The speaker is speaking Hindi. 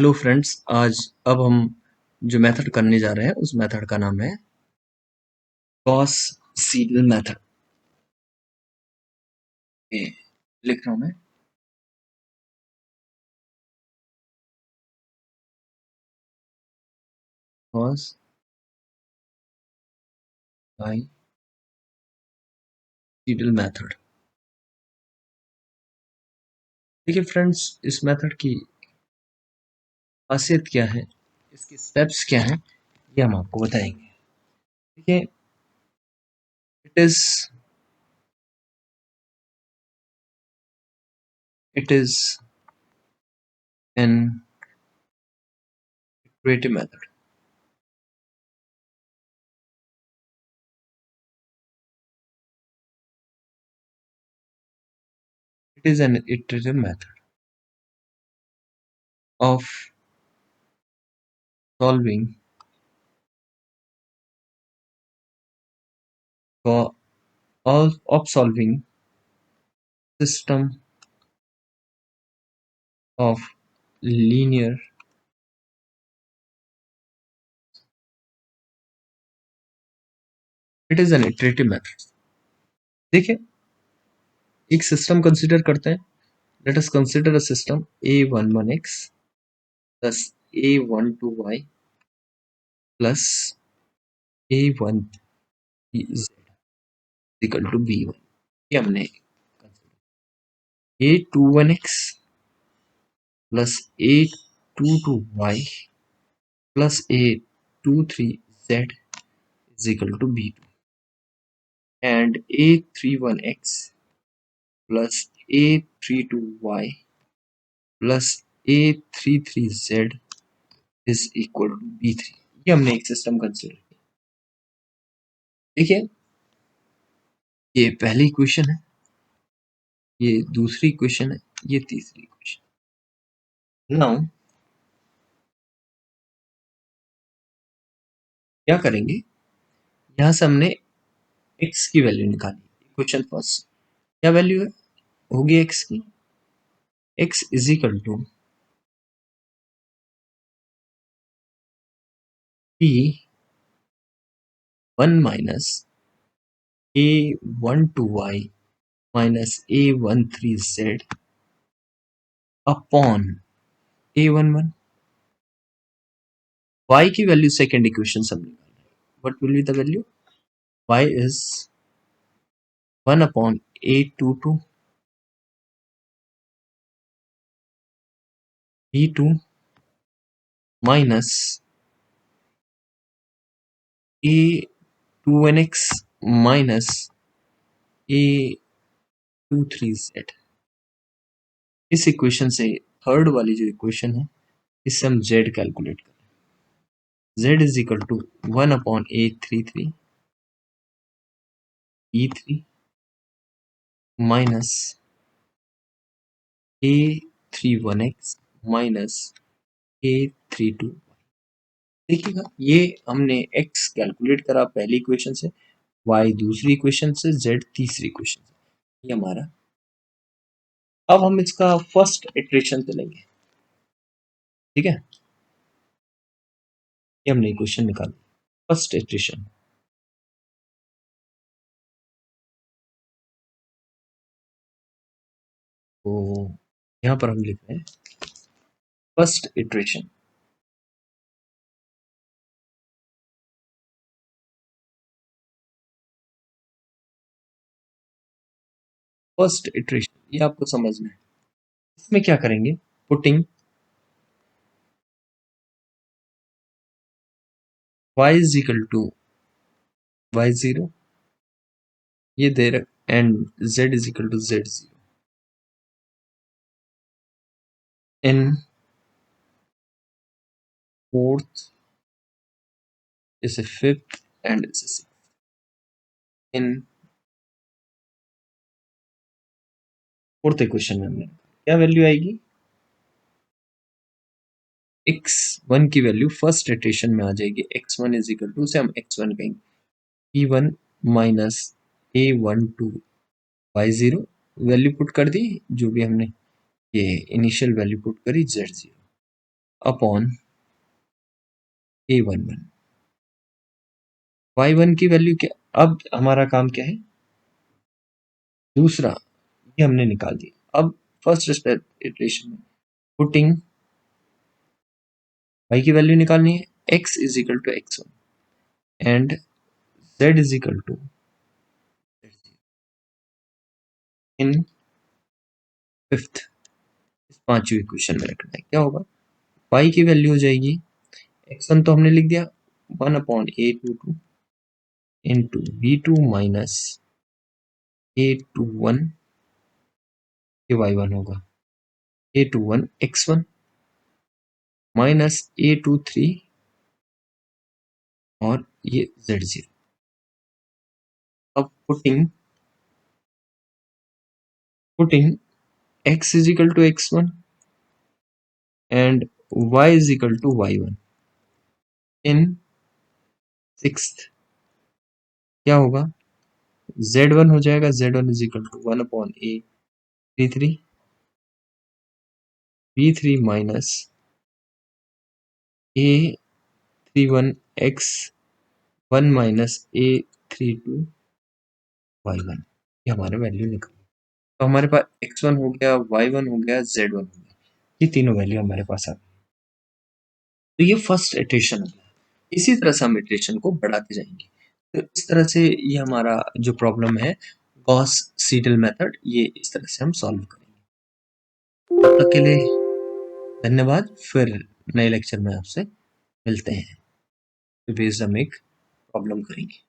हेलो फ्रेंड्स, आज अब हम जो मेथड करने जा रहे हैं उस मेथड का नाम है गॉस सीडल मेथड। ये लिख रहा हूं मैं। Gauss by Seidel method. देखिए फ्रेंड्स, इस मेथड की खासियत क्या है, इसके स्टेप्स क्या हैं, ये हम आपको बताएंगे। देखिए, it is it is an iterative method. It is an iterative method of solving of solving system of linear। It is an iterative method. देखिए, एक सिस्टम कंसिडर करते हैं। Let us consider a system a11x plus a12y plus a13z equal to b1। ये हमने a21x plus a22y plus a23z is equal to b2 and a31x plus a32y plus a33z is equal to b3। ये हमने एक सिस्टम कंसिडर किया। देखिए, ये पहली इक्वेशन है, ये दूसरी इक्वेशन है, ये तीसरी इक्वेशन। नाउ क्या करेंगे, यहाँ से हमने x की वैल्यू निकाली। इक्वेशन फर्स्ट क्या वैल्यू है, होगी x की, x is equal to p1 minus a12y minus a13z upon a11। y की वैल्यू सेकेंड इक्वेशन से हम निकाल रहे हैं। What will be the value, y is 1 upon a22 b2 minus a21x minus a23z। इस इक्वेशन से थर्ड वाली जो इक्वेशन है, इससे हम z कैलकुलेट करें। z is equal to 1 upon a33 e3 minus a31x minus a32। देखिएगा, ये हमने x कैलकुलेट करा पहली इक्वेशन से, y दूसरी इक्वेशन से, z तीसरी इक्वेशन से। ये हमारा, अब हम इसका फर्स्ट इटरेशन पे लेंगे। ठीक है, ये हमने इक्वेशन निकाली फर्स्ट इटरेशन। तो यहाँ पर हम लिख रहे हैं फर्स्ट इटरेशन। फर्स्ट इटरेशन ये आपको समझना है। इसमें क्या करेंगे, putting y is equal to y0 ये दे रहे and z is equal to z0 in fourth is a fifth and is a sixth. In fourth equation में हमने क्या वैल्यू आएगी, x1 की वैल्यू फर्स्ट इटरेशन में आ जाएगी। x1 इज इक्वल टू से हम x1 कहेंगे p1 minus a12 y0 value put कर दी, जो भी हमने ये इनिशियल वैल्यू पुट करी z0 अपॉन a11। y1 की वैल्यू क्या, अब हमारा काम क्या है, दूसरा ये हमने निकाल दिया। अब फर्स्ट स्टेप इटरेशन में पुटिंग y की वैल्यू निकालनी है, x is equal to x1 and z is equal to in fifth, इस पांचवी इक्वेशन में रखना है। क्या होगा, y की वैल्यू हो जाएगी, x1 तो हमने लिख दिया 1/a22 into b2 minus a21, ये y1 होगा, a21 x1 माइनस a23 और ये z0। अब putting x is equal to x1 and y is equal to y1 in sixth, क्या होगा, z1 हो जाएगा, z1 is equal to 1/a33 b3 minus a31 x1 minus a32 y1। ये हमारे वैल्यू निकल, तो हमारे पास x1 हो गया, y1 हो गया, z1 हो गया, ये तीनों वैल्यू हमारे पास आ गई। तो ये फर्स्ट इटरेशन हो गया। इसी तरह से हम इटरेशन को बढ़ाते जाएंगे। तो इस तरह से ये हमारा जो प्रॉब्लम है गॉस सीडल मेथड, ये इस तरह से हम सॉल्व करेंगे। तब तक के लिए धन्यवाद, फिर नए लेक्चर में आपसे मिलते हैं, बेस्ड हम एक प्रॉब्लम करेंगे।